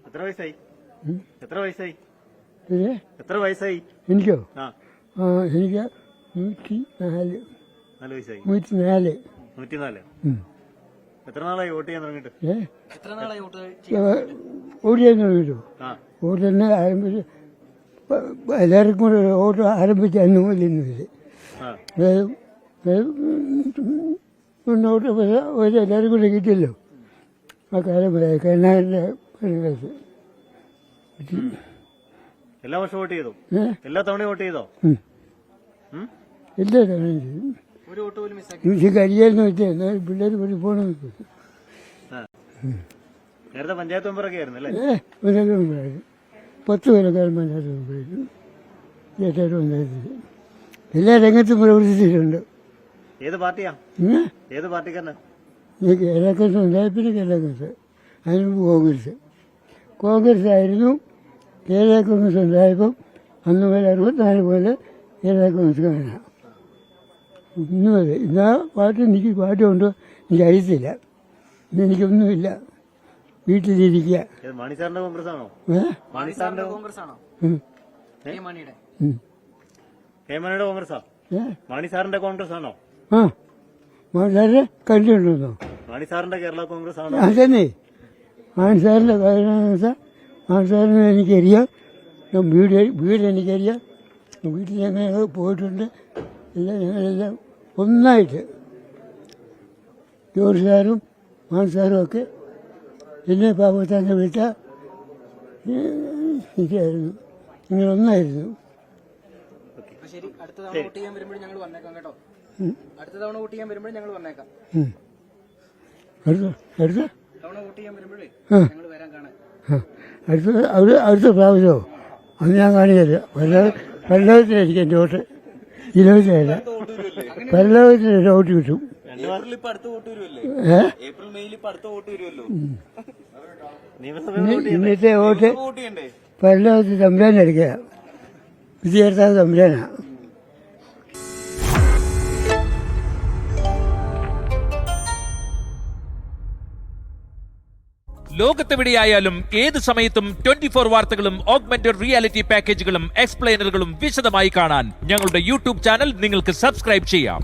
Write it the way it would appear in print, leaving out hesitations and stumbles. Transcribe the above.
എത്ര വയസ്സായി? എത്ര വയസ്സായി? എനിക്കോ? എനിക്ക് എനിക്ക് 104. 104. എത്ര നാളായി വോട്ട് ചെയ്യാൻ തുടങ്ങിയിട്ട്? വോട്ട് ചെയ്യാൻ തുടങ്ങിയിട്ടു. വോട്ട് തന്നെ ആരംഭിച്ച് എല്ലാവർക്കും കൂടെ വോട്ട് ആരംഭിച്ച അന്ന് മുതൽ ഇന്ന് മുന്നോട്ട് എല്ലാവരും കൂടെ കിട്ടിയല്ലോ ആ കാലം വരെ. കരുണാകരൻ്റെ പരിവേശം എല്ലാ വർഷവും വോട്ട് ചെയ്തോ? എല്ലാ തവണയും വോട്ട് ചെയ്തോ? എല്ലാ തവണയും ചെയ്തു. കഴിയാന്ന് വെച്ചാൽ പിള്ളേർ പോയി പോകണം. നേരത്തെ പഞ്ചായത്ത് മെമ്പറൊക്കെ ആയിരുന്നു അല്ലേ? പഞ്ചായത്ത് മെമ്പറായിരുന്നു. 10 കൊല്ലക്കാരൻ പഞ്ചായത്ത് മെമ്പറായിരുന്നു. ചേട്ടായിട്ട് പഞ്ചായത്തിൽ എല്ലാ രംഗത്തും പ്രവർത്തിച്ചിട്ടുണ്ട്. ഏത് പാർട്ടിയാ? ഏത് പാർട്ടിക്കാരനാ? കേരള കോൺഗ്രസ് ഉണ്ടായി. പിന്നെ കേരള കോൺഗ്രസ്, അതിന് കോൺഗ്രസ് ആയിരുന്നു. കേരള കോൺഗ്രസ് ഉണ്ടായപ്പം അന്ന് പോലെ 64 പോലെ കേരള കോൺഗ്രസ് കാണാം. ഇന്ന് വരെ ഇന്നാ പാട്ടുണ്ടോ എനിക്ക് അറിയത്തില്ല. ഇന്നെനിക്കൊന്നുമില്ല, വീട്ടിലിരിക്കുക. മാണിസാറിന്റെ കോൺഗ്രസ് ആണോ? ഹേമനയുടെ കോൺഗ്രസാ? മാണിസാറിന്റെ കോൺഗ്രസ് ആണോ? മാണിസാറിനെ കണ്ടിട്ടുണ്ടോ? മാണിസാറിന്റെ കേരള കോൺഗ്രസ് ആണോ? അതന്നെ മാണിസാറിന്റെ മാണിസാറിനെ എനിക്കറിയാം. വീട് എനിക്കറിയാം. വീട്ടിൽ ഞങ്ങൾ പോയിട്ടുണ്ട്. ഞങ്ങളെല്ലാം ഒന്നായിട്ട് ജോർജ് സാറും മാൻസാറും ഒക്കെ എന്നെ പാവത്താൻ്റെ വിട്ട ഇതായിരുന്നു. ഇങ്ങനെ ഒന്നായിരുന്നു. അടുത്ത തവണ വോട്ട് ചെയ്യാൻ വരുമ്പോഴും ഞങ്ങൾ വന്നേക്കാം കേട്ടോ. അടുത്ത തവണ വോട്ട് ചെയ്യാൻ വരുമ്പോഴും ഞങ്ങൾ വന്നേക്കാം. അടുത്ത പ്രാവശ്യമോ അത് ഞാൻ കാണിക്കല്ല. വെള്ളത്തിലായിരിക്കും എൻ്റെ വോട്ട്. ഇലവത്തിലല്ല, വെള്ളത്തിലല്ല വോട്ട് കിട്ടും. ഇന്നത്തെ വോട്ട് വെള്ളത്തിൽ തമ്പുരാനെടുക്കുക. വിധികർത്താവ് തമ്പുരാനാ. ലോകത്തെവിടെയായാലും ഏത് സമയത്തും 24 വാർത്തകളും ഓഗ്മെന്റഡ് റിയാലിറ്റി പാക്കേജുകളും എക്സ്പ്ലെയിനറുകളും വിശദമായി കാണാൻ ഞങ്ങളുടെ യൂട്യൂബ് ചാനൽ നിങ്ങൾക്ക് സബ്സ്ക്രൈബ് ചെയ്യാം.